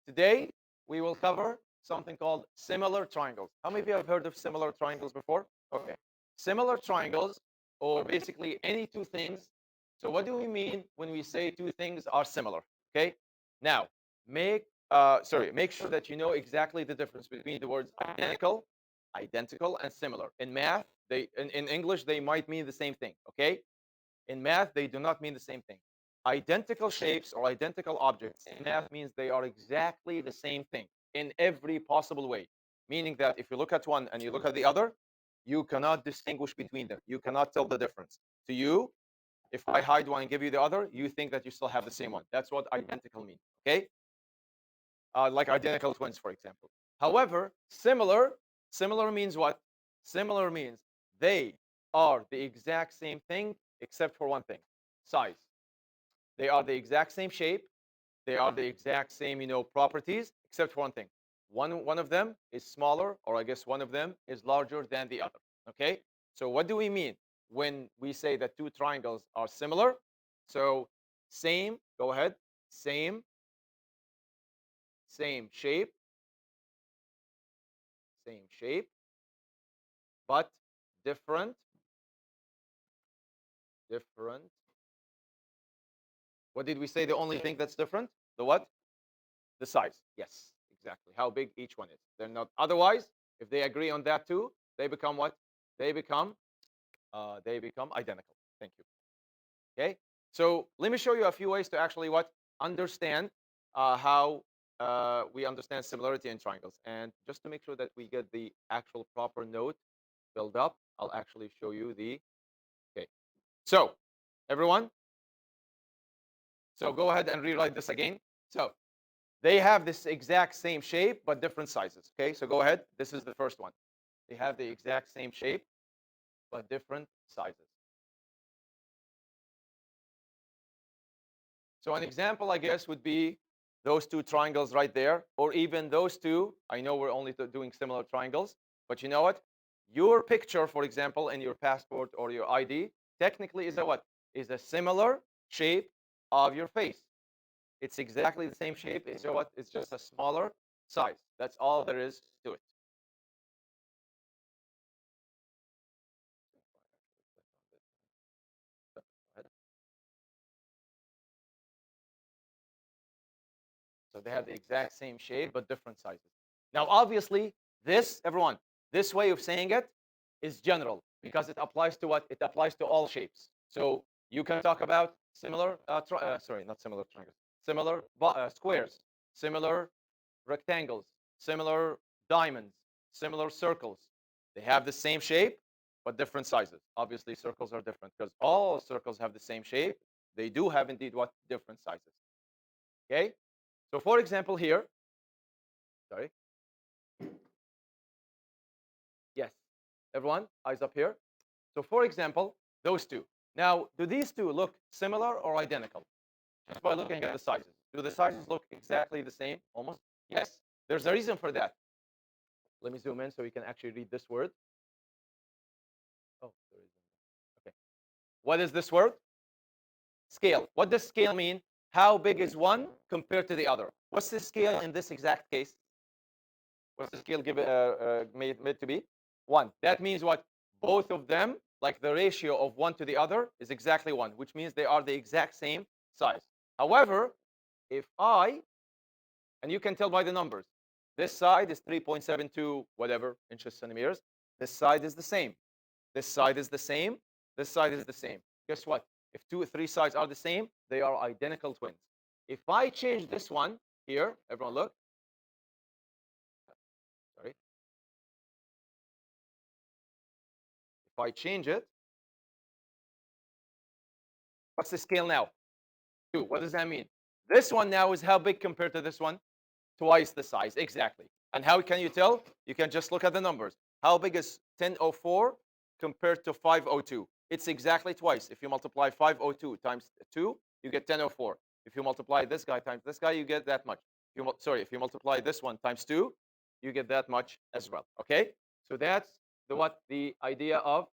Today, we will cover something called similar triangles. How many of you have heard of similar triangles before? Okay. Similar triangles, or basically any two things. So what do we mean when we say two things are similar? Okay. Now, make sure that you know exactly the difference between the words identical, and similar. In math, in English they might mean the same thing. Okay. In math, they do not mean the same thing. Identical shapes or identical objects in math means they are exactly the same thing in every possible way. Meaning that if you look at one and you look at the other, you cannot distinguish between them. You cannot tell the difference. To you, if I hide one and give you the other, you think that you still have the same one. That's what identical means. Okay? Like identical twins, for example. However, similar means what? Similar means they are the exact same thing except for one thing: size. They are the exact same shape. They are the exact same, properties, except for one thing. One of them is smaller, or I guess one of them is larger than the other. Okay. So what do we mean when we say that two triangles are similar? So same. Go ahead. Same. Same shape. Same shape, but different. Different. What did we say? The only thing that's different? The what? The size. Yes, exactly. How big each one is. They're not. Otherwise, if they agree on that too, they become what? They become identical. Thank you. Okay. So let me show you a few ways to actually what understand how we understand similarity in triangles. And just to make sure that we get the actual proper note filled up, I'll actually show you the. Okay. So everyone, so go ahead and rewrite this again. So they have this exact same shape, but different sizes. Okay, so go ahead. This is the first one. They have the exact same shape, but different sizes. So an example, I guess, would be those two triangles right there, or even those two. I know we're only doing similar triangles, but you know what? Your picture, for example, in your passport or your ID, technically is a what? Is a similar shape of your face. It's exactly the same shape. It's what? It's just a smaller size. That's all there is to it. So they have the exact same shape, but different sizes. Now, obviously, everyone, this way of saying it is general because it applies to what? It applies to all shapes. So you can talk about similar, sorry, not similar triangles, similar squares, similar rectangles, similar diamonds, similar circles. They have the same shape, but different sizes. Obviously, circles are different because all circles have the same shape. They do have indeed what? Different sizes. Okay? So for example here, sorry, yes, everyone, eyes up here. So for example, those two. Now, do these two look similar or identical? Just by looking at the sizes. Do the sizes look exactly the same, almost? Yes, there's a reason for that. Let me zoom in so you can actually read this word. Oh, there is. Okay. What is this word? Scale. What does scale mean? How big is one compared to the other? What's the scale in this exact case? What's the scale made to be? One. That means what? Both of them, like the ratio of one to the other, is exactly one, which means they are the exact same size. However, if and you can tell by the numbers, this side is 3.72 whatever inches centimeters. This side is the same. This side is the same. This side is the same. Guess what? If two or three sides are the same, they are identical twins. If I change this one here, everyone look. Sorry. If I change it, what's the scale now? 2. What does that mean? This one now is how big compared to this one? Twice the size. Exactly. And how can you tell? You can just look at the numbers. How big is 1004 compared to 502? It's exactly twice. If you multiply 502 times 2, you get 1004. If you multiply this guy times this guy, you get that much. If you multiply this one times 2, you get that much as well. Okay? So that's the idea of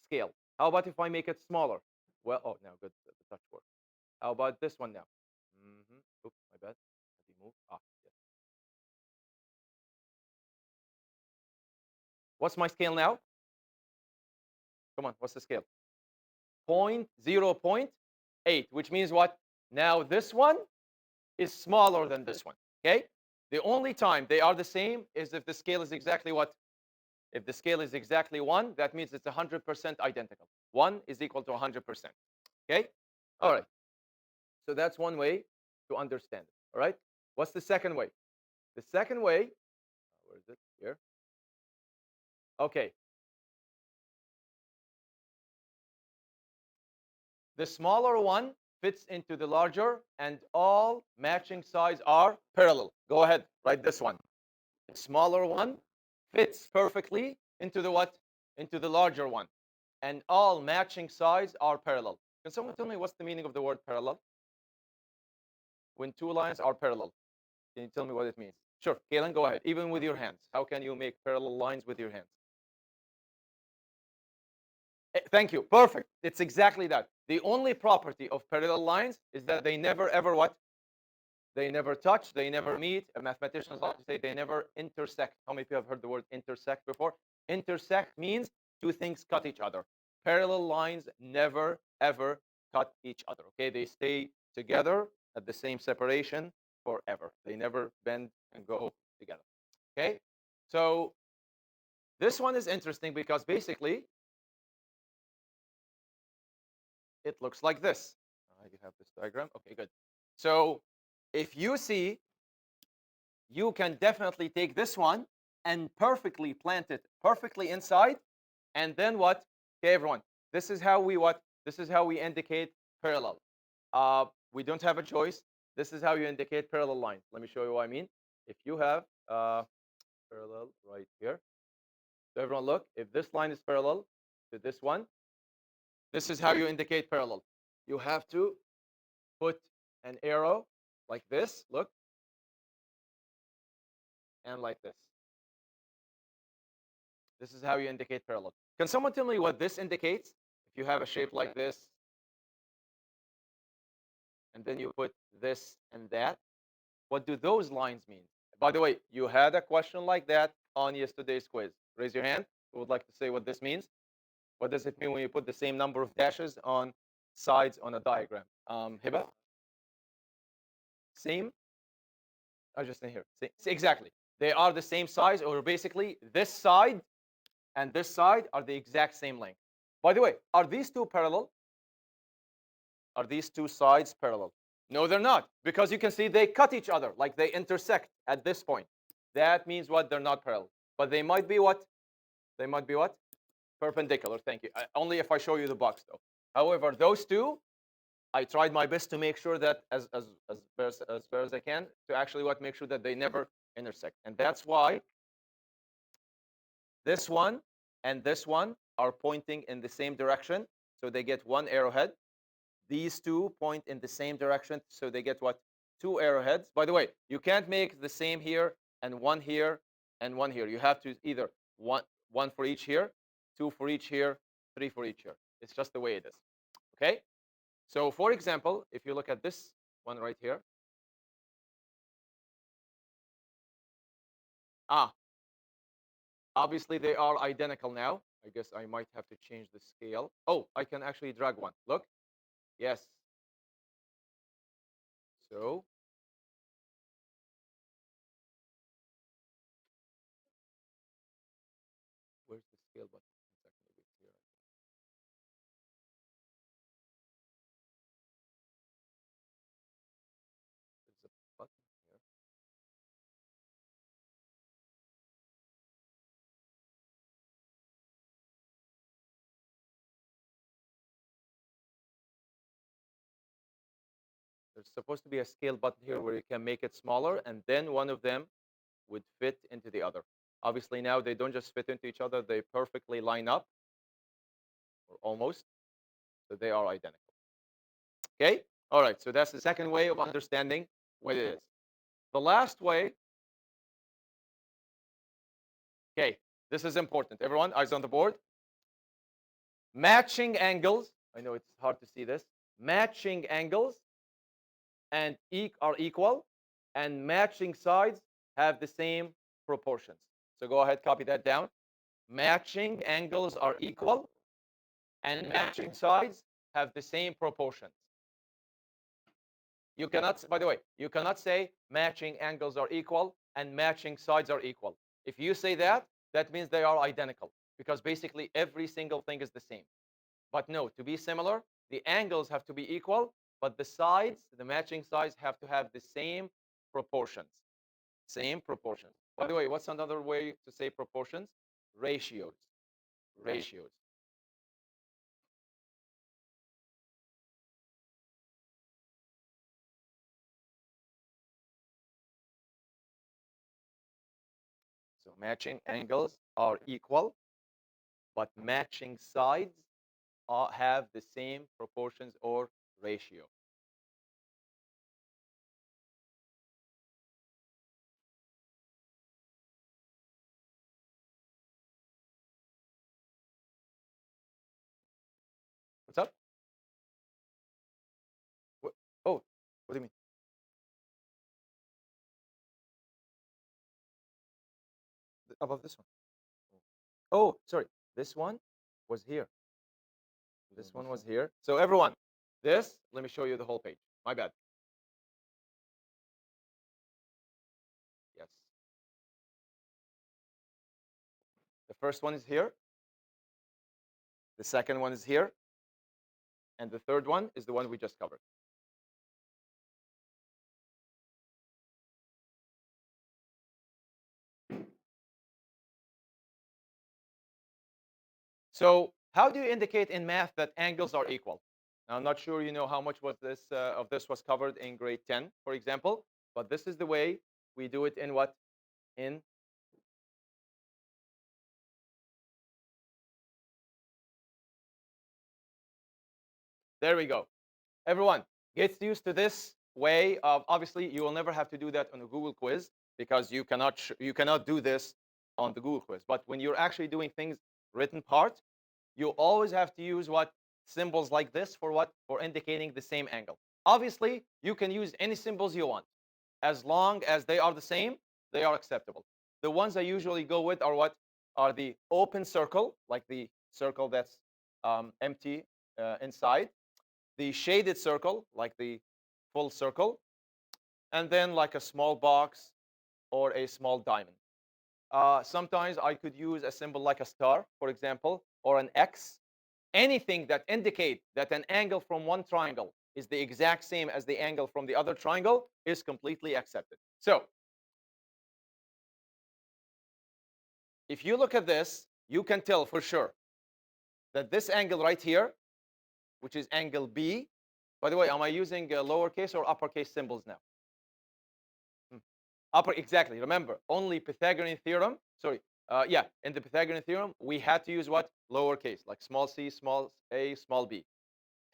scale. How about if I make it smaller? Well, oh, now good. The touch works. How about this one now? Oops, my bad. Let me move. Ah, yes. What's my scale now? Come on, what's the scale? 0.8, which means what? Now this one is smaller than this one, okay? The only time they are the same is if the scale is exactly what? If the scale is exactly 1, that means it's 100% identical. 1 is equal to 100%, okay? All right, so that's one way to understand it, all right? What's the second way? The second way, where is it? Here. Okay, the smaller one fits into the larger, and all matching sides are parallel. Go ahead, write this one. The smaller one fits perfectly into the what? Into the larger one. And all matching sides are parallel. Can someone tell me what's the meaning of the word parallel? When two lines are parallel. Can you tell me what it means? Sure, Kaylin, go ahead. Even with your hands. How can you make parallel lines with your hands? Thank you. Perfect. It's exactly that. The only property of parallel lines is that they never ever what? They never touch, they never meet. Mathematicians like to say they never intersect. How many people have heard the word intersect before? Intersect means two things cut each other. Parallel lines never ever cut each other. Okay, they stay together at the same separation forever. They never bend and go together. Okay, so this one is interesting because basically it looks like this. You have this diagram. Okay, good. So if you see, you can definitely take this one and perfectly plant it perfectly inside. And then what? Okay, everyone, this is how we what? This is how we indicate parallel. We don't have a choice. This is how you indicate parallel lines. Let me show you what I mean. If you have parallel right here, so everyone look, if this line is parallel to this one, this is how you indicate parallel. You have to put an arrow like this, look, and like this. This is how you indicate parallel. Can someone tell me what this indicates? If you have a shape like this, and then you put this and that, what do those lines mean? By the way, you had a question like that on yesterday's quiz. Raise your hand who would like to say what this means. What does it mean when you put the same number of dashes on sides on a diagram? Hiba? Same? I just in here. Exactly. They are the same size, or basically this side and this side are the exact same length. By the way, are these two parallel? Are these two sides parallel? No, they're not, because you can see they cut each other, like they intersect at this point. That means what? They're not parallel. But they might be what? They might be what? Perpendicular. Thank you. Only if I show you the box, though. However, those two, I tried my best to make sure that as far as I can, to actually what? Make sure that they never intersect. And that's why this one and this one are pointing in the same direction. So they get one arrowhead. These two point in the same direction, so they get what? Two arrowheads. By the way, you can't make the same here and one here and one here. You have to either one for each here, two for each here, three for each here. It's just the way it is. Okay? So for example, if you look at this one right here, ah, obviously they are identical now. I guess I might have to change the scale. Oh, I can actually drag one. Look. Yes. So where's the scale button? One second, maybe it's here. There's a button here. There's supposed to be a scale button here where you can make it smaller, and then one of them would fit into the other. Obviously, now they don't just fit into each other, they perfectly line up, or almost, so they are identical. Okay? All right, so that's the second way of understanding what it is. The last way, okay, this is important. Everyone, eyes on the board. Matching angles, I know it's hard to see this, matching angles and are equal, and matching sides have the same proportions. So go ahead, copy that down. matching angles are equal and matching sides have the same proportions. You cannot, by the way, you cannot say matching angles are equal and matching sides are equal. If you say that, that means they are identical because basically every single thing is the same. But no, to be similar, the angles have to be equal, but the sides, the matching sides, have to have the same proportions. Same proportions. By the way, what's another way to say proportions? Ratios. Ratios. So matching angles are equal, but matching sides have the same proportions or ratio. What's up? What? Oh, what do you mean? Above this one? Oh, sorry. This one was here. This one was here. So everyone, this, let me show you the whole page. My bad. Yes. The first one is here. The second one is here. And the third one is the one we just covered. So how do you indicate in math that angles are equal? Now, I'm not sure you know how much was this of this was covered in grade 10, for example, but this is the way we do it in what? In there we go. Everyone gets used to this way of obviously you will never have to do that on a Google quiz because you cannot do this on the Google quiz. But when you're actually doing things written part, you always have to use what symbols like this for what? For indicating the same angle. Obviously, you can use any symbols you want. As long as they are the same, they are acceptable. The ones I usually go with are what? Are the open circle, like the circle that's empty inside, the shaded circle, like the full circle, and then like a small box or a small diamond. Sometimes I could use a symbol like a star, for example, or an X. Anything that indicate that an angle from one triangle is the exact same as the angle from the other triangle is completely accepted. So if you look at this, you can tell for sure that this angle right here, which is angle B, by the way, am I using lowercase or uppercase symbols now? Exactly. Remember, only Pythagorean theorem. Sorry. Yeah, in the Pythagorean theorem, we had to use what? Lowercase, like small c, small a, small b.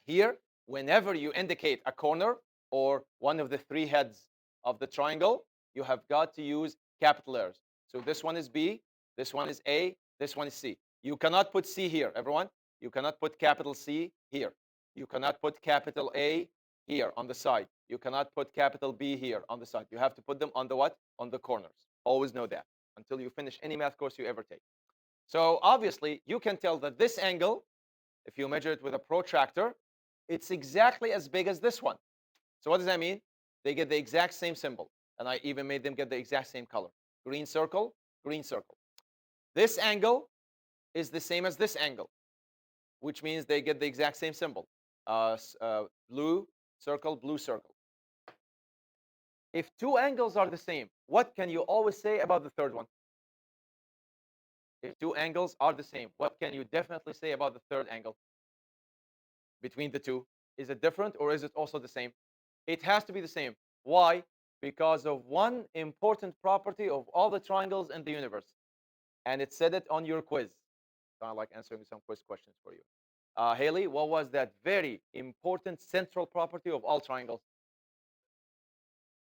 Here, whenever you indicate a corner or one of the three heads of the triangle, you have got to use capital letters. So this one is B, this one is A, this one is C. You cannot put C here, everyone. You cannot put capital C here. You cannot put capital A here on the side. You cannot put capital B here on the side. You have to put them on the what? On the corners. Always know that until you finish any math course you ever take. So obviously, you can tell that this angle, if you measure it with a protractor, it's exactly as big as this one. So what does that mean? They get the exact same symbol. And I even made them get the exact same color. Green circle, green circle. This angle is the same as this angle, which means they get the exact same symbol. Blue circle, blue circle. If two angles are the same, what can you always say about the third one? If two angles are the same, what can you definitely say about the third angle between the two? Is it different or is it also the same? It has to be the same. Why? Because of one important property of all the triangles in the universe. And it said it on your quiz. Kind of like answering some quiz questions for you. Haley, what was that very important central property of all triangles?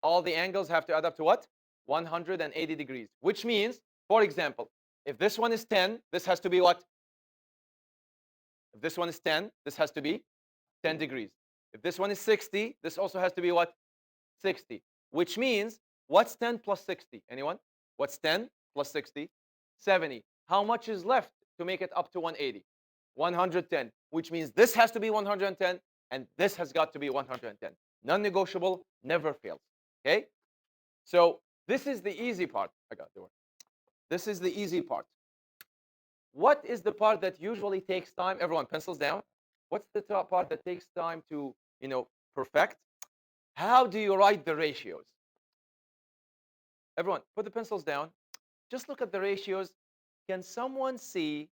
All the angles have to add up to what? 180 degrees, which means, for example, if this one is 10, this has to be what? If this one is 10, this has to be 10 degrees. If this one is 60, this also has to be what? 60, which means what's 10 plus 60? Anyone? What's 10 plus 60? 70. How much is left to make it up to 180? 110, which means this has to be 110 and this has got to be 110. Non-negotiable, never fails. Okay? So this is the easy part. I got the word. This is the easy part. What is the part that usually takes time? Everyone, pencils down. What's the top part that takes time to, perfect? How do you write the ratios? Everyone, put the pencils down. Just look at the ratios. Can someone see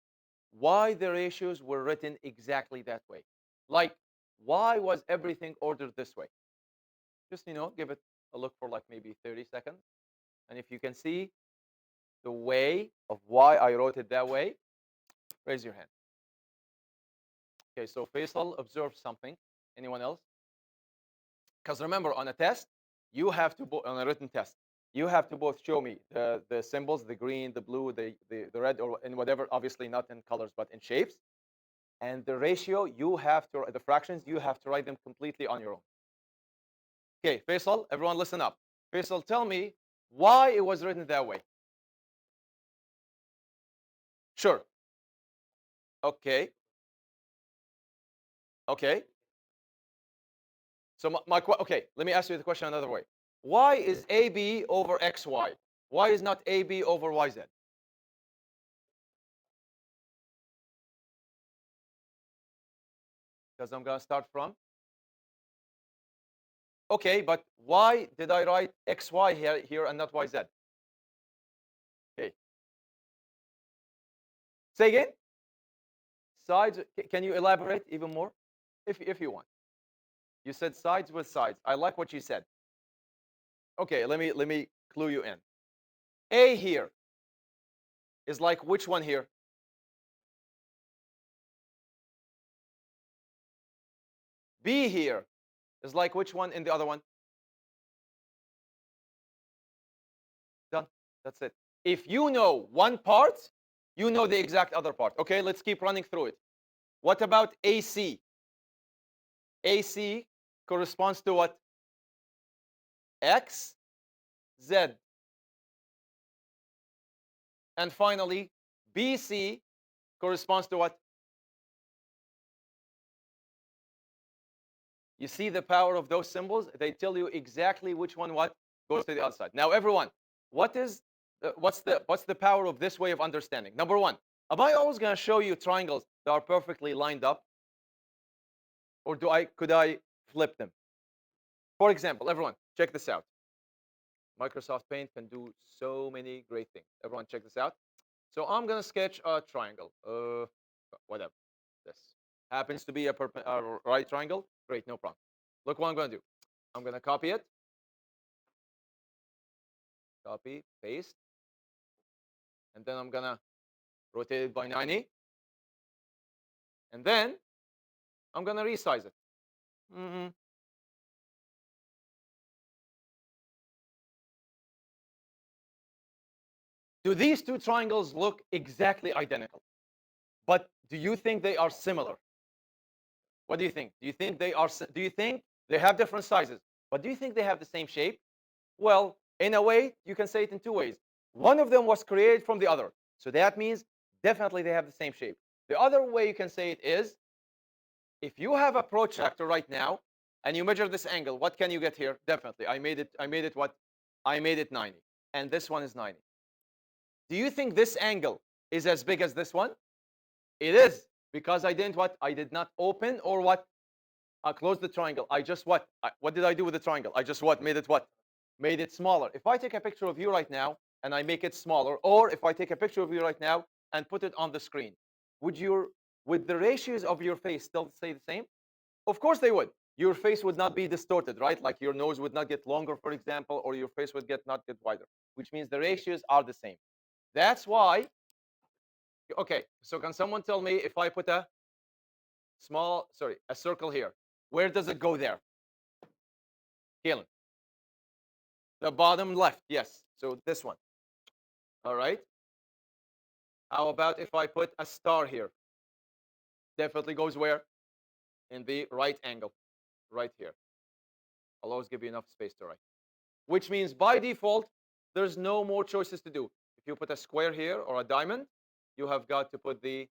why the ratios were written exactly that way? Like, why was everything ordered this way? Just, give it a look for like maybe 30 seconds. And if you can see the way of why I wrote it that way, raise your hand. Okay, so Faisal observed something. Anyone else? Because remember, on a test, you have to, on a written test, you have to both show me the symbols, the green, the blue, the red, or in whatever, obviously not in colors, but in shapes. And the ratio, you have to, the fractions, you have to write them completely on your own. Okay, Faisal, everyone listen up. Faisal, tell me why it was written that way. Sure. Okay. Okay. So okay, let me ask you the question another way. Why is AB over XY? Why is not AB over YZ? Because I'm going to start from. Okay, but why did I write XY here and not YZ? Okay. Say again? Sides, can you elaborate even more? If you want. You said sides with sides. I like what you said. Okay, let me clue you in. A here is like which one here? B here is like which one in the other one? Done. That's it. If you know one part, you know the exact other part. Okay, let's keep running through it. What about AC? AC corresponds to what? X, Z. And finally, BC corresponds to what? You see the power of those symbols? They tell you exactly which one what goes to the other side. Now, everyone, what's the power of this way of understanding? Number one, am I always going to show you triangles that are perfectly lined up, or could I flip them? For example, everyone, check this out. Microsoft Paint can do so many great things. Everyone, check this out. So I'm going to sketch a triangle. Whatever. This happens to be a right triangle. Great, no problem. Look what I'm going to do. I'm going to copy it. Copy, paste. And then I'm going to rotate it by 90. And then I'm going to resize it. Do these two triangles look exactly identical? But do you think they are similar? What do you think? Do you think they are? Do you think they have different sizes? But do you think they have the same shape? Well, in a way, you can say it in two ways. One of them was created from the other. So that means definitely they have the same shape. The other way you can say it is, if you have a protractor right now and you measure this angle, what can you get here? Definitely. I made it what? I made it 90. And this one is 90. Do you think this angle is as big as this one? It is, because I didn't what? I did not open or what? I closed the triangle. I just what? What did I do with the triangle? I just what? Made it what? Made it smaller. If I take a picture of you right now and I make it smaller, or if I take a picture of you right now and put it on the screen, would the ratios of your face still stay the same? Of course they would. Your face would not be distorted, right? Like your nose would not get longer, for example, or your face would not get wider, which means the ratios are the same. That's why. Okay, so can someone tell me if I put a a circle here, where does it go there? Kalen. The bottom left, yes. So this one. All right. How about if I put a star here? Definitely goes where? In the right angle, right here. I'll always give you enough space to write. Which means by default, there's no more choices to do. If you put a square here or a diamond, you have got to put the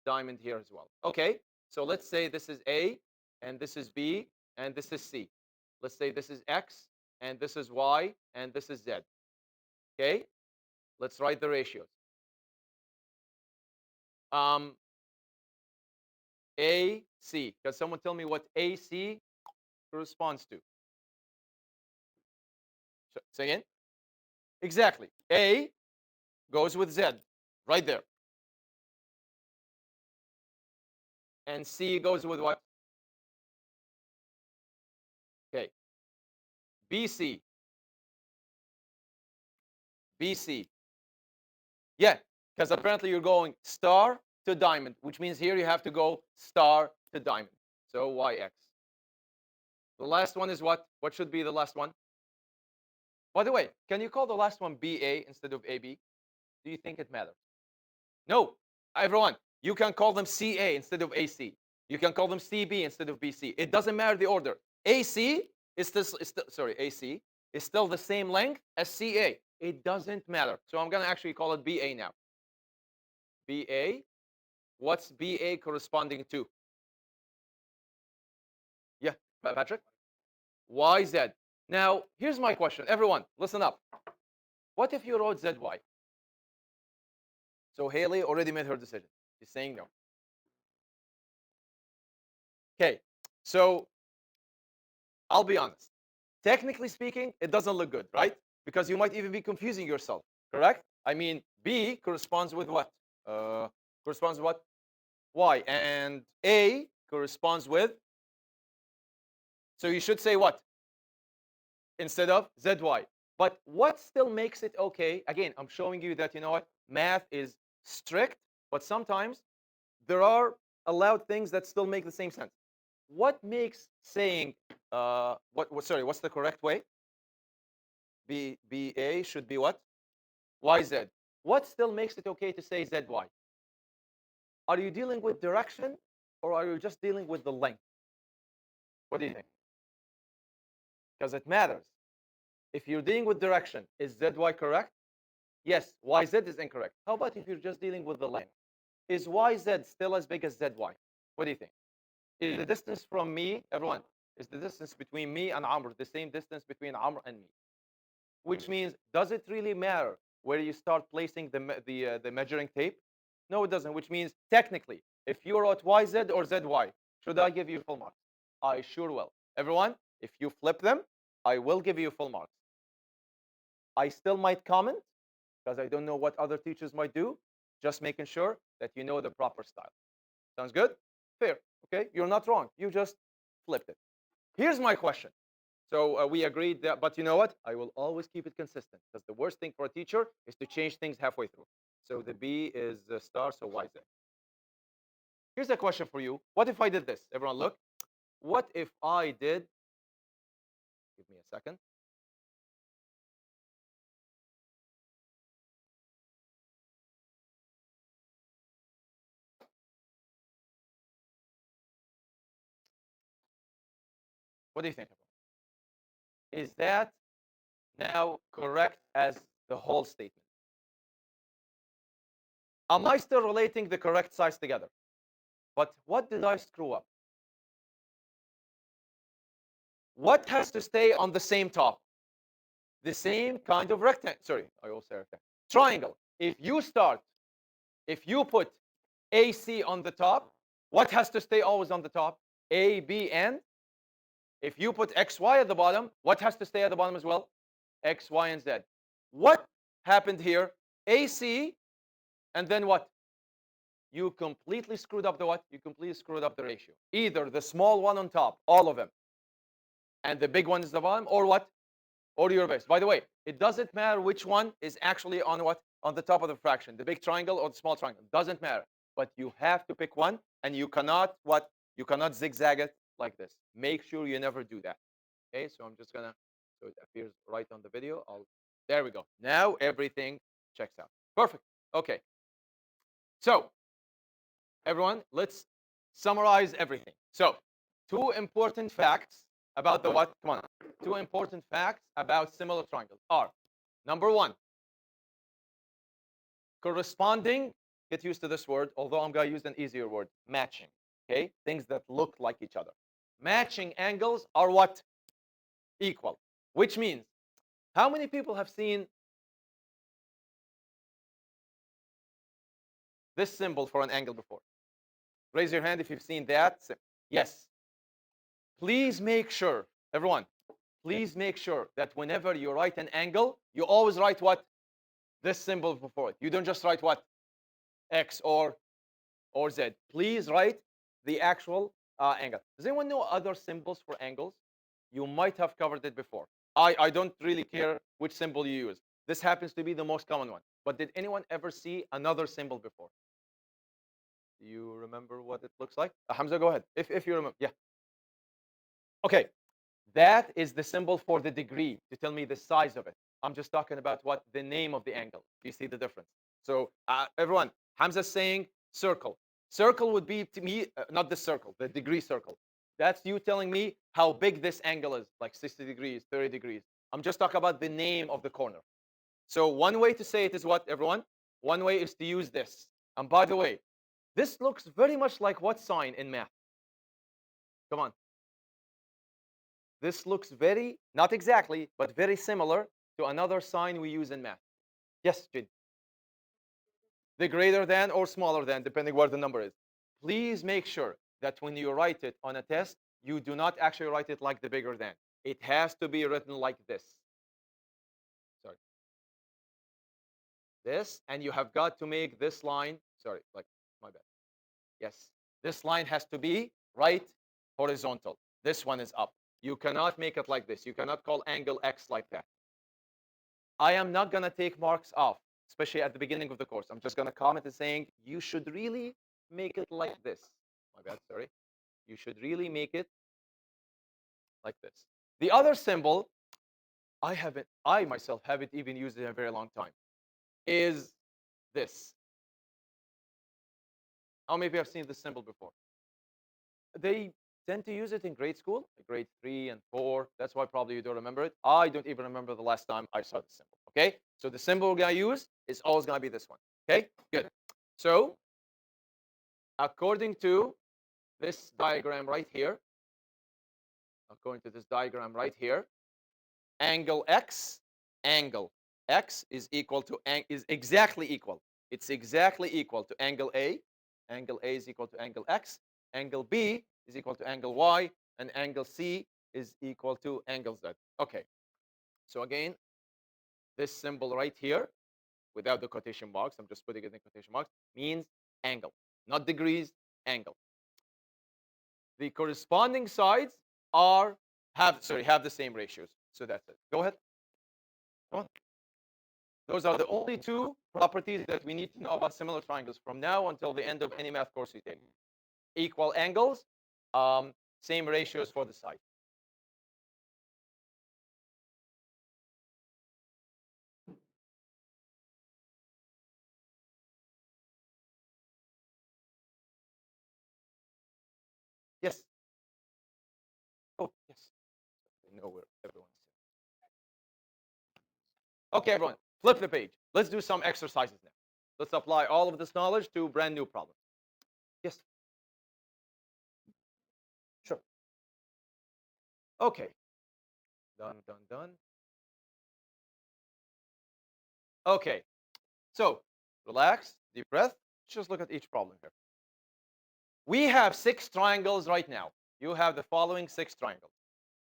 diamond here as well. Okay, so let's say this is A, and this is B, and this is C. Let's say this is X, and this is Y, and this is Z. Okay, let's write the ratios. AC. Can someone tell me what AC corresponds to? Say again? Exactly. A goes with Z, right there. And C goes with what? Okay. BC. BC. Yeah, because apparently you're going star to diamond, which means here you have to go star to diamond. So YX. The last one is what? What should be the last one? By the way, can you call the last one BA instead of AB? Do you think it matters? No. Everyone, you can call them CA instead of AC. You can call them CB instead of BC. It doesn't matter the order. AC AC is still the same length as CA. It doesn't matter. So I'm going to actually call it BA now. BA. What's BA corresponding to? Yeah, Patrick? YZ. Now, here's my question. Everyone, listen up. What if you wrote ZY? So Haley already made her decision. She's saying no. Okay, so I'll be honest. Technically speaking, it doesn't look good, right? Because you might even be confusing yourself, correct? I mean, B corresponds with what? Corresponds with what? Y. And A corresponds with, so you should say what? Instead of ZY. But what still makes it okay? Again, I'm showing you that, you know what? Math is strict, but sometimes there are allowed things that still make the same sense. What makes saying, sorry, what's the correct way? BA should be what? YZ. What still makes it okay to say ZY? Are you dealing with direction or are you just dealing with the length? What do you think? Because it matters. If you're dealing with direction, is ZY correct? Yes, YZ is incorrect. How about if you're just dealing with the length? Is YZ still as big as ZY? What do you think? Is the distance from me, everyone, is the distance between me and Amr the same distance between Amr and me? Which means, does it really matter where you start placing the measuring tape? No, it doesn't. Which means, technically, if you wrote YZ or ZY, should I give you full marks? I sure will. Everyone, if you flip them, I will give you full marks. I still might comment because I don't know what other teachers might do. Just making sure that you know the proper style. Sounds good? Fair. Okay, you're not wrong. You just flipped it. Here's my question. So we agreed that, but you know what? I will always keep it consistent because the worst thing for a teacher is to change things halfway through. So the B is the star, so Y Z. Here's a question for you. What if I did this? Everyone look. What if I did, give me a second. What do you think? Is that now correct as the whole statement? Am I still relating the correct sides together? But what did I screw up? What has to stay on the same top? The same kind of rectangle. Sorry, I will say rectangle. Triangle. If you put AC on the top, what has to stay always on the top? A, B, and if you put XY at the bottom, what has to stay at the bottom as well? X, Y, and Z. What happened here? AC, and then what? You completely screwed up the what? You completely screwed up the ratio. Either the small one on top, all of them, and the big one is the bottom, or what? Or your base. By the way, it doesn't matter which one is actually on what? On the top of the fraction, the big triangle or the small triangle. Doesn't matter. But you have to pick one, and you cannot what? You cannot zigzag it like this. Make sure you never do that. Okay, so I'm just gonna, so it appears right on the video. There we go. Now everything checks out. Perfect. Okay. So everyone, let's summarize everything. So two important facts about the what? Come on. Two important facts about similar triangles are, number one, corresponding get used to this word, although I'm going to use an easier word, matching. Okay? Things that look like each other. Matching angles are what? Equal. Which means, how many people have seen this symbol for an angle before? Raise your hand if you've seen that. Yes. Please make sure, everyone, please make sure that whenever you write an angle, you always write what? This symbol before it. You don't just write what? X or Z. Please write the actual angle. Does anyone know other symbols for angles? You might have covered it before. I don't really care which symbol you use. This happens to be the most common one. But did anyone ever see another symbol before? Do you remember what it looks like? Hamza, go ahead. If you remember. Yeah. Okay. That is the symbol for the degree to tell me the size of it. I'm just talking about what the name of the angle. You see the difference? So everyone, Hamza's saying circle. Circle would be to me, not the circle, the degree circle. That's you telling me how big this angle is, like 60 degrees, 30 degrees. I'm just talking about the name of the corner. So one way to say it is what, everyone? One way is to use this. And by the way, this looks very much like what sign in math? Come on. This looks very, not exactly, but very similar to another sign we use in math. Yes, Jid. The greater than or smaller than, depending where the number is. Please make sure that when you write it on a test, you do not actually write it like the bigger than. It has to be written like this. Sorry. This, and you have got to make this line, sorry, like, my bad. Yes. This line has to be right horizontal. This one is up. You cannot make it like this. You cannot call angle X like that. I am not going to take marks off, especially at the beginning of the course. I'm just going to comment and saying you should really make it like this. My bad, sorry. You should really make it like this. The other symbol, I myself haven't even used it in a very long time, is this. How many of you have seen this symbol before? They tend to use it in grade school, grade 3 and 4. That's why probably you don't remember it. I don't even remember the last time I saw the symbol. Okay, so the symbol we're going to use is always going to be this one. Okay, good. So according to this diagram right here, angle X is equal to is exactly equal. It's exactly equal to angle A. Angle A is equal to angle X. Angle B is equal to angle Y, and angle C is equal to angle Z. Okay. So again, this symbol right here, without the quotation marks, I'm just putting it in quotation marks, means angle, not degrees, angle. The corresponding sides have the same ratios. So that's it. Go ahead. Come on. Those are the only two properties that we need to know about similar triangles from now until the end of any math course you take. Equal angles, same ratios for the side. Yes. Oh, yes. I know where everyone's. Okay, everyone, flip the page. Let's do some exercises now. Let's apply all of this knowledge to brand new problems. Yes. Sure. Okay. Done. Okay. So relax, deep breath. Just look at each problem here. We have 6 triangles right now. You have the following 6 triangles.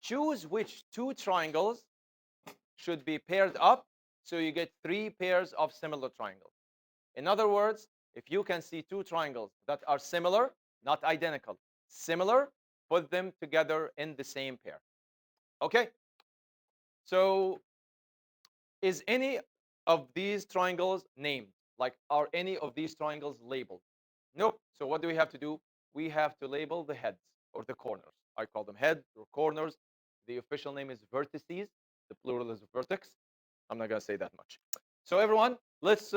Choose which 2 triangles should be paired up so you get 3 pairs of similar triangles. In other words, if you can see 2 triangles that are similar, not identical, similar, put them together in the same pair. Okay? So is any of these triangles named? Like, are any of these triangles labeled? Nope. So what do we have to do? We have to label the heads or the corners. I call them heads or corners. The official name is vertices. The plural is vertex. I'm not going to say that much. So everyone, let's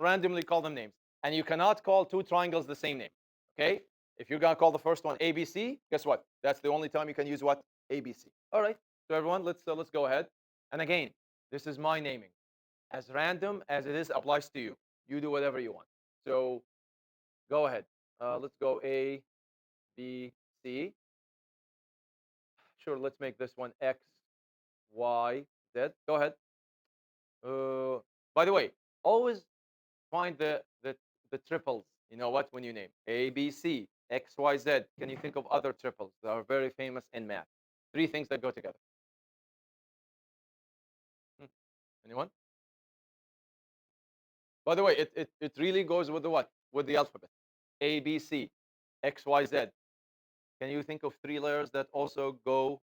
randomly call them names. And you cannot call 2 triangles the same name. Okay? If you're going to call the first one ABC, guess what? That's the only time you can use what? ABC. All right. So everyone, let's go ahead. And again, this is my naming. As random as it is applies to you. You do whatever you want. So go ahead. Let's go A, B, C. Sure, let's make this one X, Y, Z. Go ahead. Uh, by the way, always find the triples. You know what? When you name A, B, C, X, Y, Z, can you think of other triples that are very famous in math? Three things that go together. Hmm. Anyone? By the way, it really goes with the what? With the alphabet. A, B, C, X, Y, Z. Can you think of three letters that also go?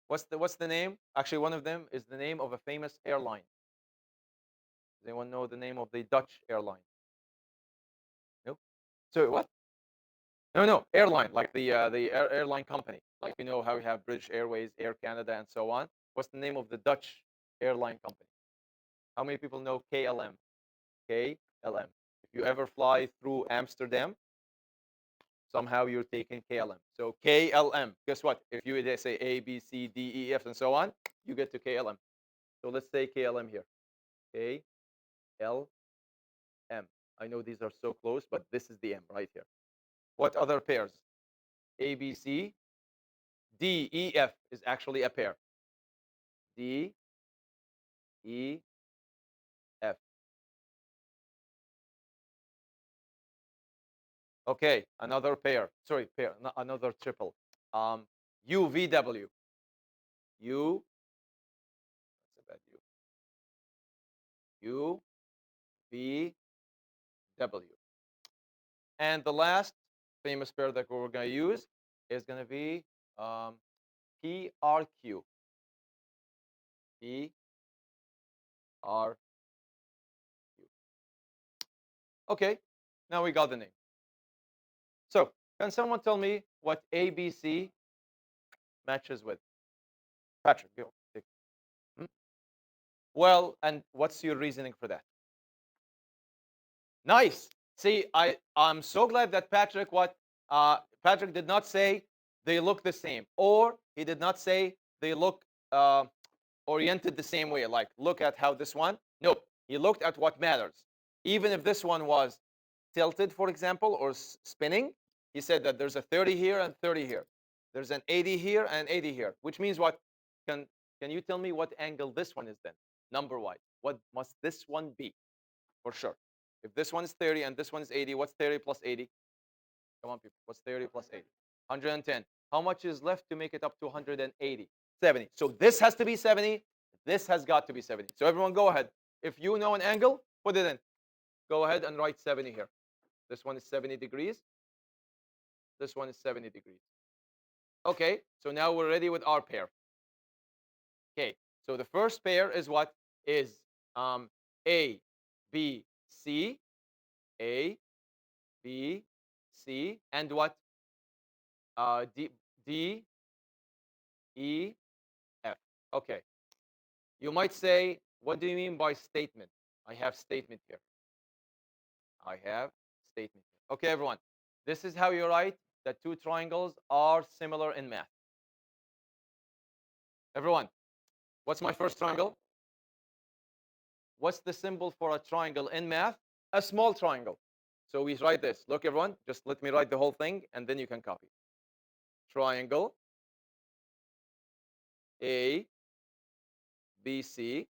What's the name? Actually, one of them is the name of a famous airline. Does anyone know the name of the Dutch airline? No. So what? No, no, airline, like the airline company. Like you know how we have British Airways, Air Canada, and so on. What's the name of the Dutch airline company? How many people know KLM? KLM. If you ever fly through Amsterdam, somehow you're taking KLM. So KLM. Guess what? If you they say A, B, C, D, E, F, and so on, you get to KLM. So let's say KLM here. KLM. I know these are so close, but this is the M right here. What other pairs? A, B, C, D, E, F is actually a pair. D, E, F. Okay, another pair. Sorry, pair, another triple. U, V, W. U, that's a bad U. U, V, W. And the last famous pair that we're going to use is going to be um, P, R, Q. P, R, Q. Okay, now we got the name. So, can someone tell me what ABC matches with? Patrick, go. Hmm? Well, and what's your reasoning for that? Nice. See, I'm so glad that Patrick did not say they look the same, or he did not say they look uh, oriented the same way. Like, look at how this one. Nope. He looked at what matters. Even if this one was tilted, for example, or spinning, he said that there's a 30 here and 30 here. There's an 80 here and an 80 here, which means what? Can can you tell me what angle this one is then? Number wise, what must this one be? For sure. If this one is 30 and this one is 80, what's 30 plus 80? Come on, people. What's 30 plus 80? 110. How much is left to make it up to 180? 70. So this has to be 70. This has got to be 70. So everyone go ahead. If you know an angle, put it in. Go ahead and write 70 here. This one is 70 degrees. This one is 70 degrees. Okay, so now we're ready with our pair. Okay, so the first pair is what? Is A, B, C, A, B, C, and what? D, D, E, F. Okay. You might say, what do you mean by statement? I have statement here. I have statement here. Okay, everyone. This is how you write that two triangles are similar in math. Everyone, what's my first triangle? What's the symbol for a triangle in math? A small triangle. So we write this. Look, everyone, just let me write the whole thing, and then you can copy. Triangle A, B, C.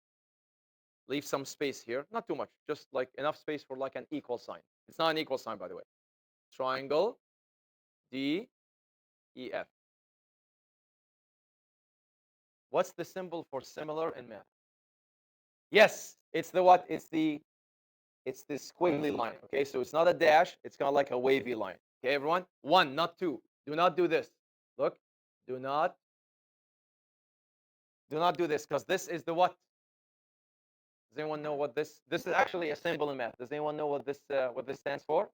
Leave some space here. Not too much. Just like enough space for like an equal sign. It's not an equal sign, by the way. Triangle D, E, F. What's the symbol for similar in math? Yes, it's the what? It's the squiggly line. Okay, so it's not a dash. It's kind of like a wavy line. Okay, everyone. One, not two. Do not do this. Look, do not do this because this is the what? Does anyone know what this? This is actually a symbol in math. Does anyone know what this stands for?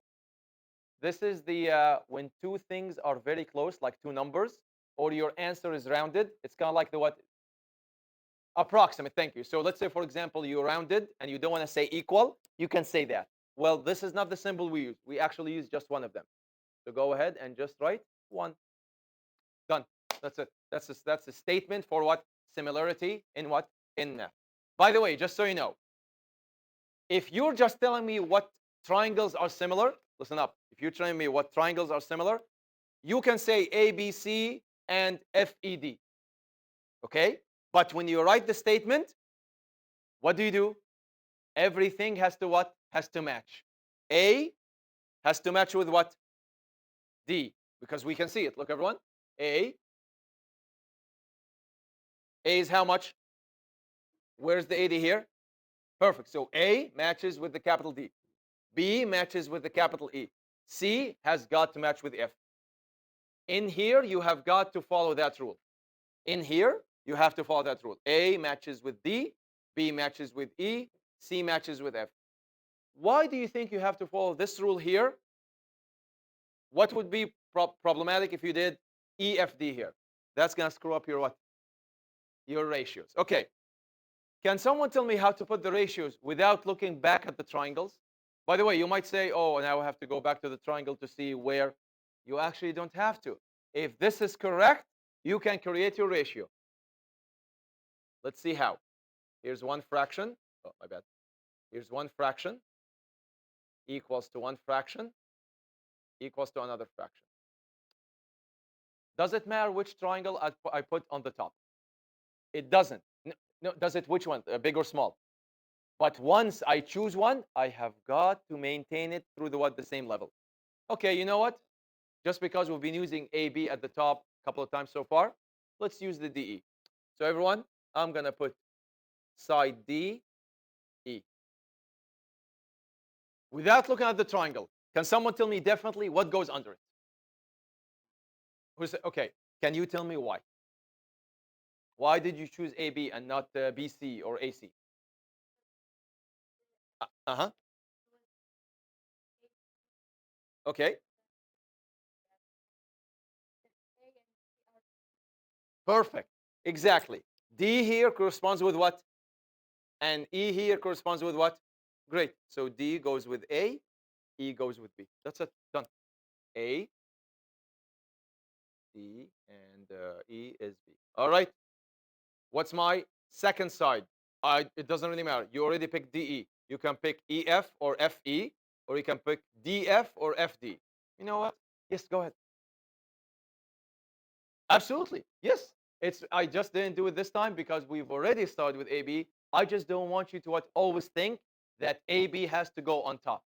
This is the when two things are very close, like two numbers, or your answer is rounded. It's kind of like the what? Approximate. Thank you. So let's say, for example, you rounded and you don't want to say equal. You can say that. Well, this is not the symbol we use. We actually use just one of them. So go ahead and just write one. Done. That's it. That's a statement for what? Similarity in what? In math. By the way, just so you know, if you're just telling me what triangles are similar, listen up. If you're telling me what triangles are similar, you can say ABC and FED. Okay? But when you write the statement, what do? Everything has to what? Has to match. A has to match with what? D. Because we can see it. Look, everyone. A. A is how much? Where's the AD here? Perfect. So A matches with the capital D. B matches with the capital E. C has got to match with F. In here, you have got to follow that rule. In here, you have to follow that rule. A matches with D, B matches with E, C matches with F. Why do you think you have to follow this rule here? What would be problematic if you did EFD here? That's going to screw up your what? Your ratios. Okay. Can someone tell me how to put the ratios without looking back at the triangles? By the way, you might say, oh, now I have to go back to the triangle to see where. You actually don't have to. If this is correct, you can create your ratio. Let's see how. Here's one fraction. Oh, my bad. Here's one fraction equals to one fraction equals to another fraction. Does it matter which triangle I put on the top? It doesn't. No, does it which one? Big or small? But once I choose one, I have got to maintain it through the what? The same level. Okay, you know what? Just because we've been using AB at the top a couple of times so far, let's use the DE. So everyone, I'm going to put side D, E. Without looking at the triangle, can someone tell me definitely what goes under it? Okay, can you tell me why? Why did you choose AB and not BC or AC? Uh-huh. Okay. Perfect. Exactly. D here corresponds with what? And E here corresponds with what? Great. So D goes with A, E goes with B. That's it. Done. A, D, and E is B. All right. What's my second side? It doesn't really matter. You already picked DE. You can pick EF or FE, or you can pick DF or FD. You know what? Yes, go ahead. Absolutely. Yes. I just didn't do it this time because we've already started with AB. I just don't want you to always think that AB has to go on top.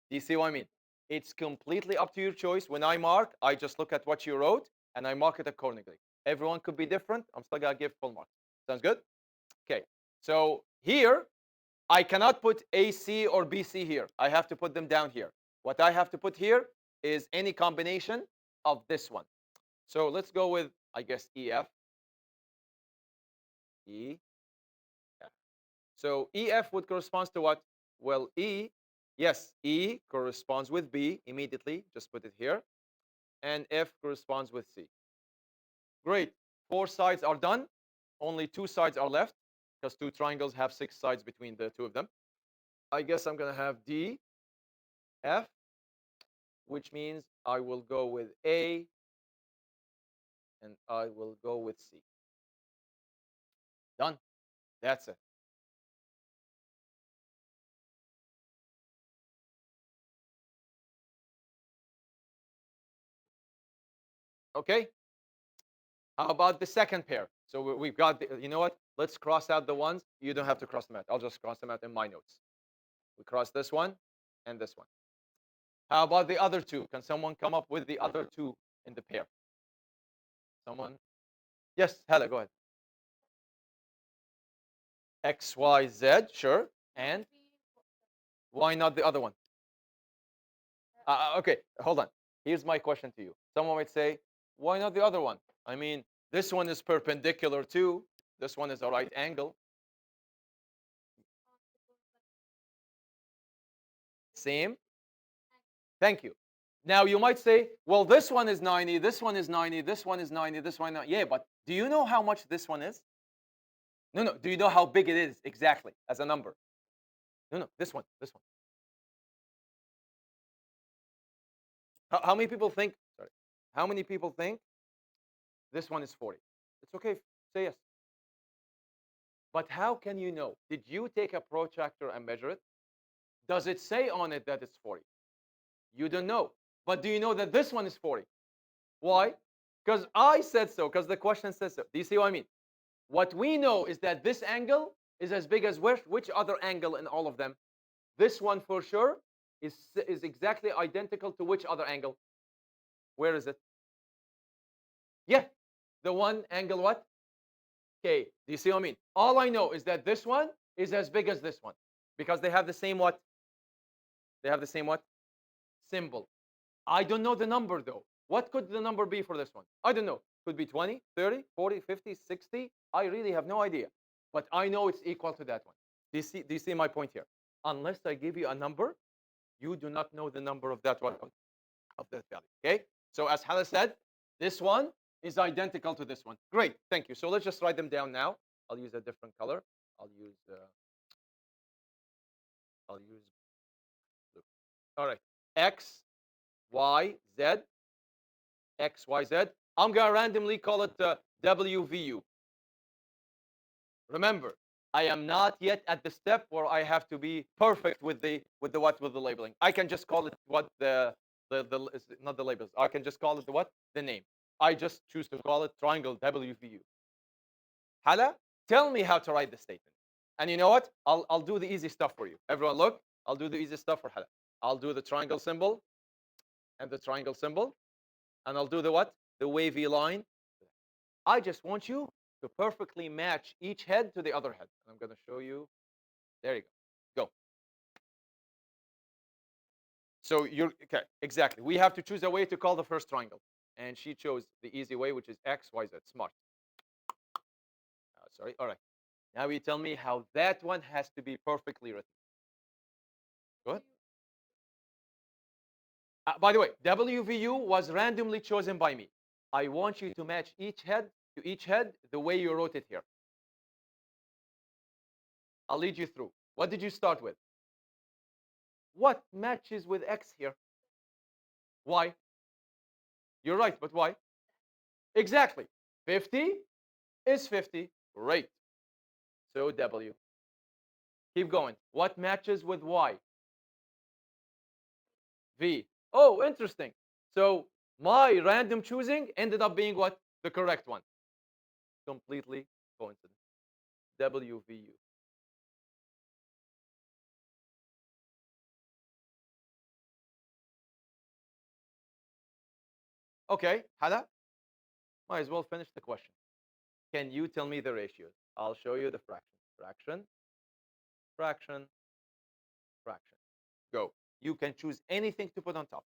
Do you see what I mean? It's completely up to your choice. When I mark, I just look at what you wrote and I mark it accordingly. Everyone could be different. I'm still gonna give full marks. Sounds good? Okay. So here, I cannot put AC or BC here. I have to put them down here. What I have to put here is any combination of this one. So let's go with, I guess, EF. E. F. So EF would correspond to what? Well, E, yes, E corresponds with B immediately. Just put it here. And F corresponds with C. Great. 4 sides are done. Only 2 sides are left because 2 triangles have 6 sides between the 2 of them. I guess I'm going to have D, F, which means I will go with A and I will go with C. Done. That's it. Okay. How about the second pair? So we've got, you know what? Let's cross out the ones. You don't have to cross them out. I'll just cross them out in my notes. We cross this one and this one. How about the other two? Can someone come up with the other two in the pair? Someone? Yes, Hala, go ahead. X, Y, Z, sure. And why not the other one? Okay, hold on. Here's my question to you. Someone might say, why not the other one? I mean, this one is perpendicular too. This one is a right angle. Same. Thank you. Now you might say, well, this one is 90, this one is 90, this one is 90, this one is 90. Yeah, but do you know how much this one is? No, no. Do you know how big it is exactly as a number? No, no. This one, this one. How many people think? Sorry. How many people think this one is 40? It's okay. Say yes. But how can you know? Did you take a protractor and measure it? Does it say on it that it's 40? You don't know. But do you know that this one is 40? Why? Because I said so, because the question says so. Do you see what I mean? What we know is that this angle is as big as which other angle in all of them? This one for sure is exactly identical to which other angle? Where is it? Yeah, the one angle what? K. Do you see what I mean? All I know is that this one is as big as this one because they have the same what? They have the same what? Symbol. I don't know the number though. What could the number be for this one? I don't know. Could be 20, 30, 40, 50, 60. I really have no idea. But I know it's equal to that one. Do you see my point here? Unless I give you a number, you do not know the number of that one, of that value. Okay? So as Hala said, this one is identical to this one. Great, thank you. So let's just write them down now. I'll use a different color. I'll use I'll use blue. All right. X, Y, Z, X, Y, Z. I'm gonna randomly call it WVU. Remember, I am not yet at the step where I have to be perfect with the labeling. I can just call it what the not the labels. I can just call it the name. I just choose to call it triangle WVU. Hala, tell me how to write the statement. And you know what? I'll do the easy stuff for you. Everyone, look. I'll do the easy stuff for Hala. I'll do the triangle symbol and the triangle symbol, and I'll do the what? The wavy line. I just want you to perfectly match each head to the other head. And I'm going to show you. There you go. Go. So you're okay. Exactly. We have to choose a way to call the first triangle. And she chose the easy way, which is X, Y, Z. Smart. Sorry. All right. Now you tell me how that one has to be perfectly written. Go ahead. By the way, WVU was randomly chosen by me. I want you to match each head to each head the way you wrote it here. I'll lead you through. What did you start with? What matches with X here? Why? You're right, but why? Exactly. 50 is 50. Great. So W. Keep going. What matches with Y? V. Oh, interesting. So my random choosing ended up being what? The correct one. Completely coincidence. WVU. Okay, Hala, might as well finish the question. Can you tell me the ratios? I'll show you the fraction. Fraction, fraction, fraction. Go. You can choose anything to put on top.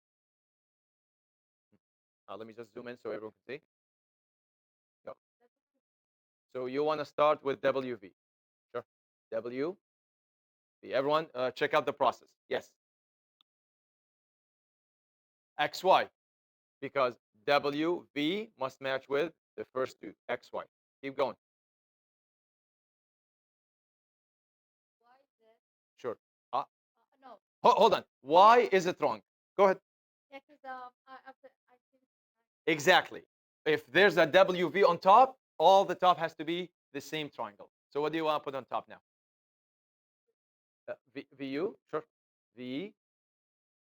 Let me just zoom in so everyone can see. Go. So you want to start with WV. Sure. WV. Everyone, check out the process. Yes. XY. Because WV must match with the first two. XY. Keep going. Sure. Uh, hold on. Why is it wrong? Go ahead. Exactly. If there's a WV on top, all the top has to be the same triangle. So what do you want to put on top now? VU, sure. V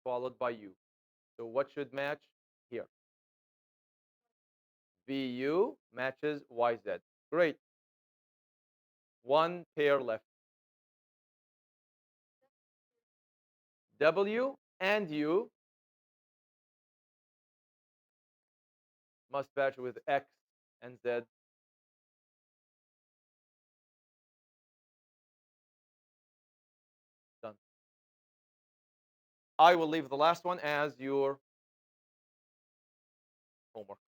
followed by U. So what should match here? VU matches YZ. Great. One pair left. W and U must match with X and Z. Done. I will leave the last one as your homework.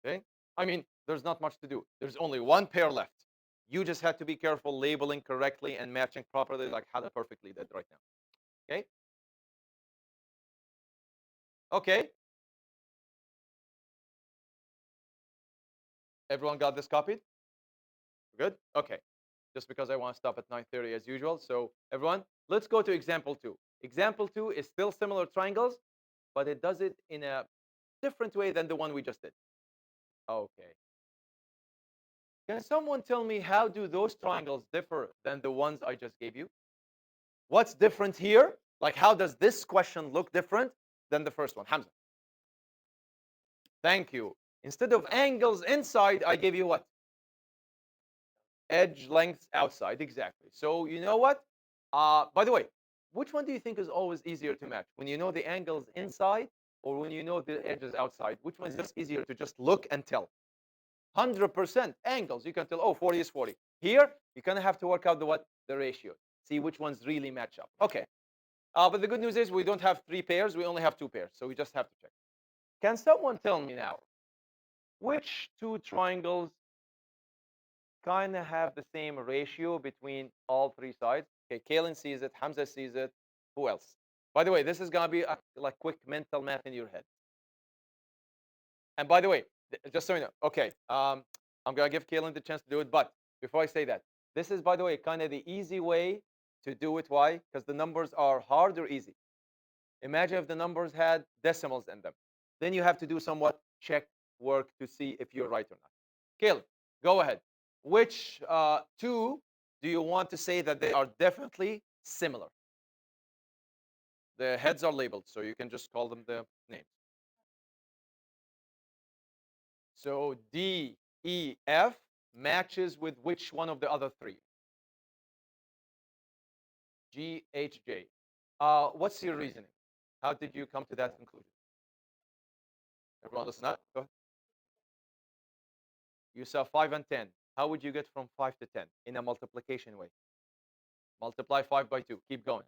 Okay? I mean, there's not much to do. There's only one pair left. You just have to be careful labeling correctly and matching properly like Hala perfectly did right now. Okay? Okay. Everyone got this copied? Good? Okay. Just because I want to stop at 9:30 as usual. So everyone, let's go to example 2. Example 2 is still similar triangles, but it does it in a different way than the one we just did. Okay. Can someone tell me how do those triangles differ than the ones I just gave you? What's different here? Like, how does this question look different than the first one? Hamza. Thank you. Instead of angles inside, I gave you what? Edge lengths outside. Exactly. So you know what? By the way, which one do you think is always easier to match? When you know the angles inside or when you know the edges outside? Which one is just easier to just look and tell? 100% angles. You can tell, oh, 40 is 40. Here, you kind of have to work out the what? The ratio. See which ones really match up. Okay. But the good news is we don't have 3 pairs. We only have 2 pairs. So we just have to check. Can someone tell me now which 2 triangles kind of have the same ratio between all 3 sides? Okay, Kalen sees it. Hamza sees it. Who else? By the way, this is going to be like quick mental math in your head. And by the way, just so you know, okay, I'm going to give Kalen the chance to do it. But before I say that, this is, by the way, kind of the easy way to do it. Why? Because the numbers are hard or easy. Imagine if the numbers had decimals in them. Then you have to do somewhat check work to see if you're right or not. Kalen, go ahead. Which 2 do you want to say that they are definitely similar? The heads are labeled, so you can just call them the names. So D, E, F matches with which one of the other 3? G, H, J. What's your reasoning? How did you come to that conclusion? Everyone listen up. Go ahead. You saw 5 and 10. How would you get from 5 to 10 in a multiplication way? Multiply 5 by 2. Keep going.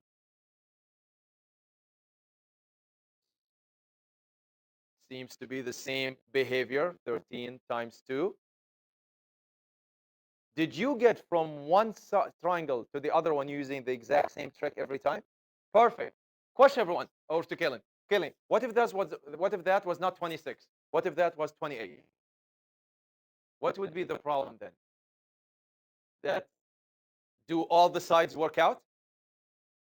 Seems to be the same behavior. 13 times 2. Did you get from one triangle to the other one using the exact same trick every time? Perfect. Question, everyone. Over to Kellen. Kellen, what if that was not 26? What if that was 28? What would be the problem then? That do all the sides work out?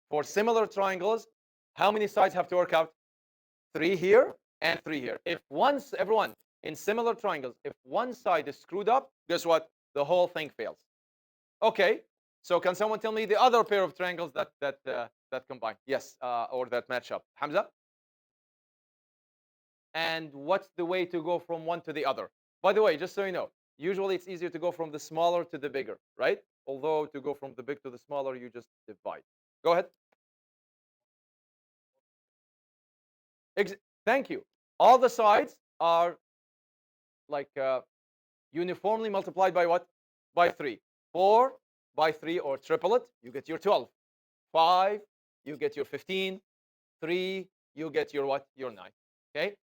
For similar triangles, how many sides have to work out? 3 here and 3 here. If once, everyone, in similar triangles, if one side is screwed up, guess what? The whole thing fails. Okay, so can someone tell me the other pair of triangles that combine? Yes, or that match up. Hamza? And what's the way to go from one to the other? By the way, just so you know, usually it's easier to go from the smaller to the bigger, right? Although to go from the big to the smaller, you just divide. Go ahead. Ex Thank you. All the sides are like uniformly multiplied by what? By 3. 4 by 3 or triple it, you get your 12. 5, you get your 15. 3, you get your what? Your 9. Okay?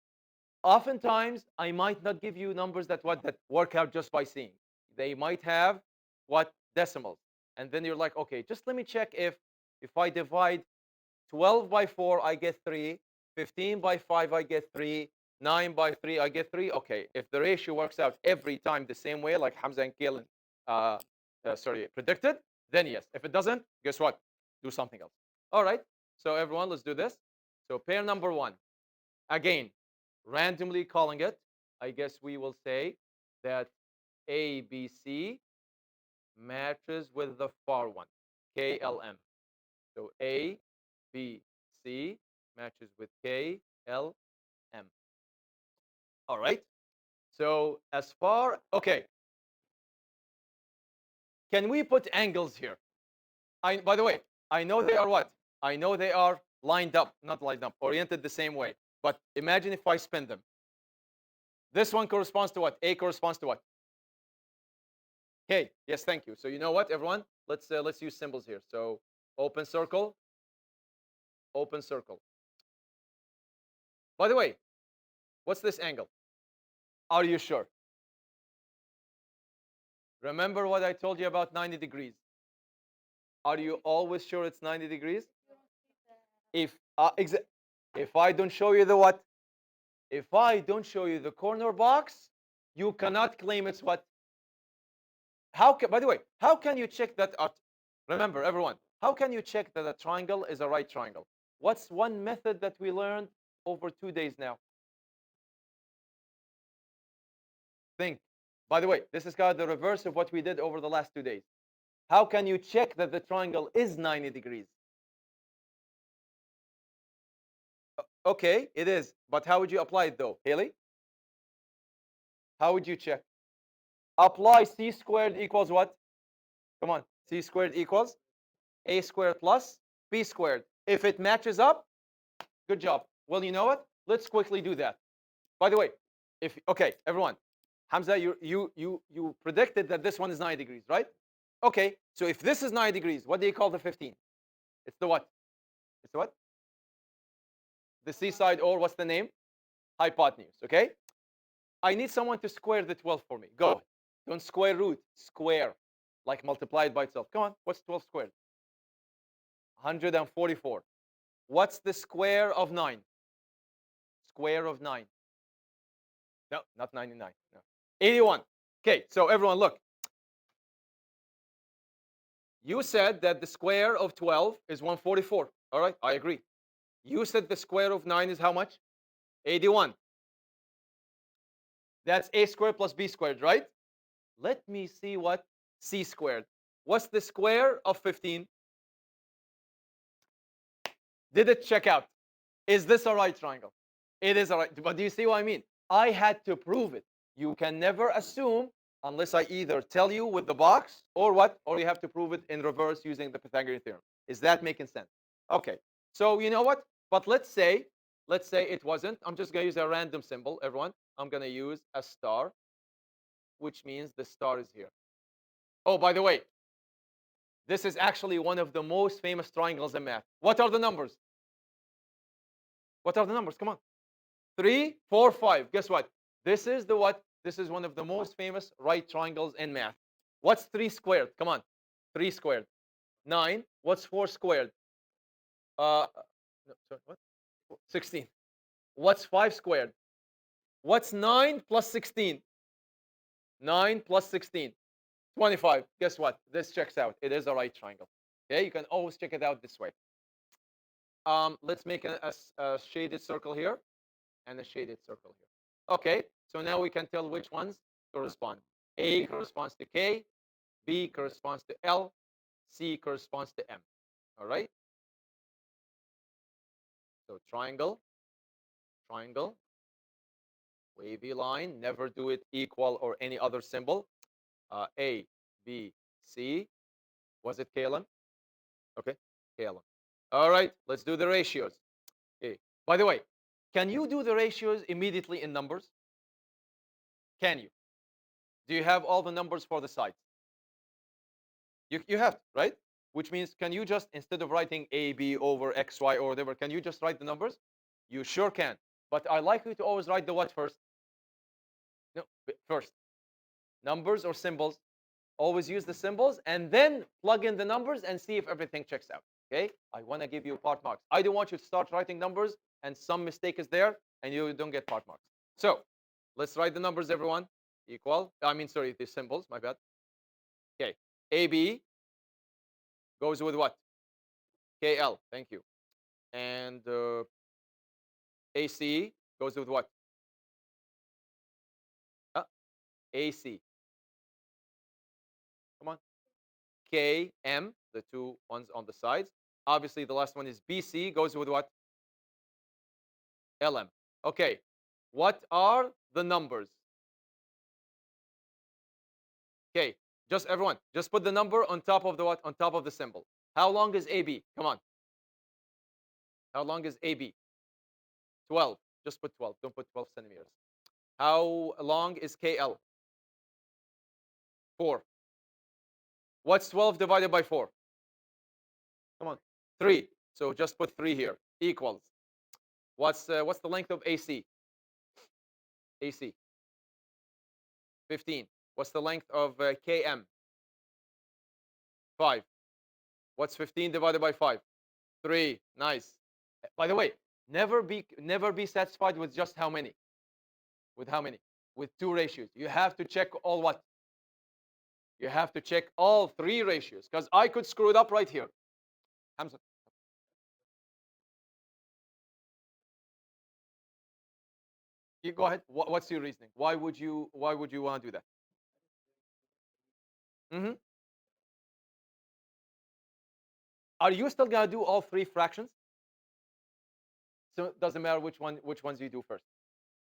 Oftentimes, I might not give you numbers that work out just by seeing. They might have what? Decimals. And then you're like, okay, just let me check if I divide 12 by 4, I get 3. 15 by 5, I get 3. 9 by 3, I get 3. Okay, if the ratio works out every time the same way, like Hamza and Kalen predicted, then yes. If it doesn't, guess what? Do something else. All right, so everyone, let's do this. So pair number 1. Again, randomly calling it, I guess we will say that ABC matches with the far one, KLM. So A, B, C matches with K, L, M. All right. So as far, okay, can we put angles here? By the way, I know they are what? I know they are lined up, not lined up, oriented the same way. But imagine if I spin them. This one corresponds to what? A corresponds to what? K. Yes, thank you. So you know what, everyone? Let's use symbols here. So open circle, open circle. By the way, what's this angle? Are you sure? Remember what I told you about 90 degrees? Are you always sure it's 90 degrees? If if I don't show you the what? If I don't show you the corner box, you cannot claim it's what? By the way, how can you check that out? Remember, everyone, how can you check that a triangle is a right triangle? What's one method that we learned over 2 days now? Think. By the way, this is kind of the reverse of what we did over the last 2 days. How can you check that the triangle is 90 degrees? Okay, it is. But how would you apply it though, Haley? How would you check? Apply c squared equals what? Come on. C squared equals a squared plus b squared. If it matches up, good job. Well, you know what? Let's quickly do that. By the way, if okay, everyone, Hamza, you predicted that this one is 9 degrees, right? Okay, so if this is 9 degrees, what do you call the 15? It's the what? It's the what? The seaside, or what's the name? Hypotenuse, okay? I need someone to square the 12 for me. Go. Don't square root, square. Like multiply it by itself. Come on, what's 12 squared? 144. What's the square of 9? Square of 9. No, not 99. No. 81. Okay, so everyone, look. You said that the square of 12 is 144. All right, I agree. You said the square of 9 is how much? 81. That's a squared plus b squared, right? Let me see what c squared. What's the square of 15? Did it check out? Is this a right triangle? It is a right. But do you see what I mean? I had to prove it. You can never assume unless I either tell you with the box or what, or you have to prove it in reverse using the Pythagorean theorem. Is that making sense? Okay. So you know what? But let's say it wasn't. I'm just gonna use a random symbol, everyone. I'm gonna use a star, which means the star is here. Oh, by the way, this is actually one of the most famous triangles in math. What are the numbers? What are the numbers? Come on. 3, 4, 5. Guess what? This is the what? This is one of the most famous right triangles in math. What's 3 squared? Come on. 3 squared. 9. What's 4 squared? No, sorry, what? 16. What's 5 squared? What's 9 plus 16? 9 plus 16. 25. Guess what? This checks out. It is a right triangle. Okay, you can always check it out this way. Let's make a shaded circle here and a shaded circle here. Okay, so now we can tell which ones correspond. A corresponds to K, B corresponds to L, C corresponds to M. All right. So triangle, triangle, wavy line. Never do it equal or any other symbol. A, B, C. Was it KLM? Okay, KLM. All right, let's do the ratios. Okay. By the way, can you do the ratios immediately in numbers? Can you? Do you have all the numbers for the sides? You have, right? Which means, can you just, instead of writing A, B over X, Y, or whatever, can you just write the numbers? You sure can. But I like you to always write the what first? No, first. Numbers or symbols? Always use the symbols and then plug in the numbers and see if everything checks out. Okay? I want to give you part marks. I don't want you to start writing numbers and some mistake is there and you don't get part marks. So let's write the numbers, everyone. Equal. Sorry, the symbols. My bad. Okay. AB goes with what? KL. Thank you. And AC goes with what? AC. Come on. KM, the two ones on the sides. Obviously, the last one is BC, goes with what? LM. Okay. What are the numbers? Okay. Just everyone, just put the number on top of the what? On top of the symbol. How long is AB? Come on. How long is AB? 12. Just put 12. Don't put 12 centimeters. How long is KL? 4. What's 12 divided by 4? Come on. 3. So just put 3 here. Equals. What's the length of AC? AC. 15. What's the length of KM? 5. What's 15 divided by 5? 3. Nice. By the way, never be satisfied with just how many. With how many? With 2 ratios. You have to check all what? You have to check all 3 ratios because I could screw it up right here. Hamza. You go ahead. What's your reasoning? Why would you want to do that? Hmm. Are you still gonna do all 3 fractions? So it doesn't matter which ones you do first.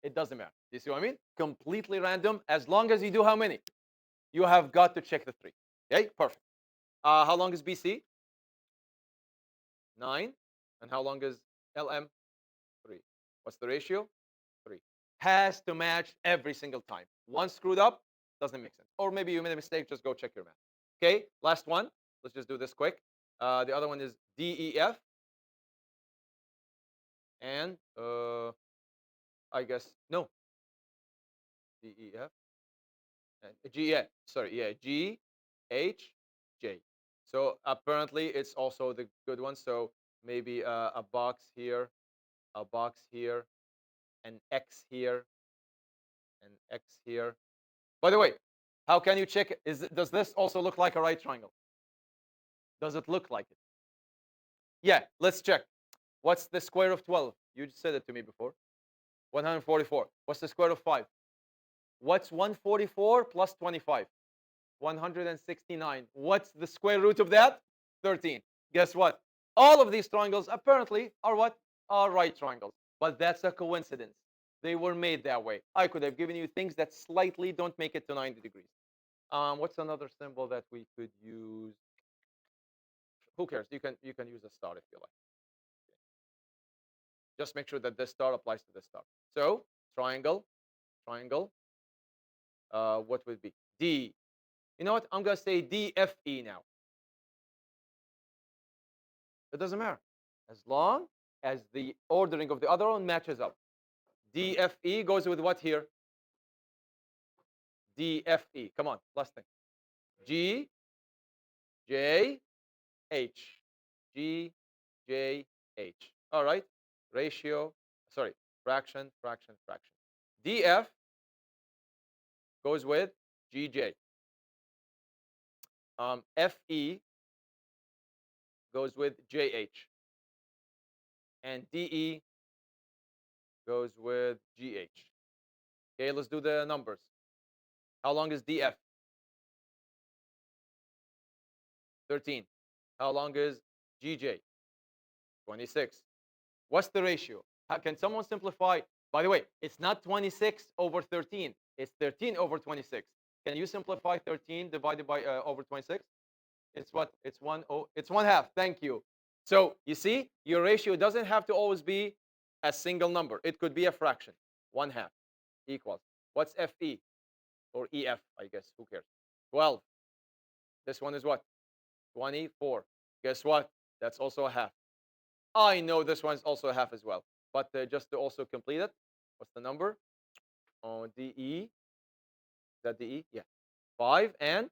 It doesn't matter. You see what I mean? Completely random. As long as you do how many? You have got to check the three. Okay, perfect. How long is BC? 9. And how long is LM? 3. What's the ratio? 3. Has to match every single time. One screwed up, doesn't make sense. Or maybe you made a mistake, just go check your math. Okay, last one. Let's just do this quick. The other one is DEF. And I guess, no, DEF. Yeah, sorry, yeah, GHJ. So apparently it's also the good one. So maybe a box here, a box here, an X here, an X here. By the way, how can you check? Does this also look like a right triangle? Does it look like it? Yeah, let's check. What's the square of 12? You just said it to me before. 144. What's the square of 5? What's 144 plus 25? 169. What's the square root of that? 13. Guess what? All of these triangles apparently are what? Are right triangles. But that's a coincidence. They were made that way. I could have given you things that slightly don't make it to 90 degrees. What's another symbol that we could use? Who cares? You can use a star if you like. Just make sure that this star applies to this star. So triangle, triangle. What would it be? D. You know what? I'm gonna say DFE now. It doesn't matter as long as the ordering of the other one matches up. DFE goes with what here? DFE. Come on, last thing. G J H. G J H. All right. Ratio. Sorry. Fraction. Fraction. Fraction. DF goes with GJ. FE goes with JH. And DE goes with GH. Okay, let's do the numbers. How long is DF? 13. How long is GJ? 26. What's the ratio? How can someone simplify? By the way, it's not 26 over 13. It's 13 over 26. Can you simplify 13 divided by over 26? It's what? It's one. Oh, it's 1/2. Thank you. So you see, your ratio doesn't have to always be a single number. It could be a fraction. 1/2 equals. What's FE or EF? I guess. Who cares? 12. This one is what? 24. Guess what? That's also a half. I know this one's also a half as well. But just to also complete it, what's the number? DE. Is that DE? Yeah. 5 and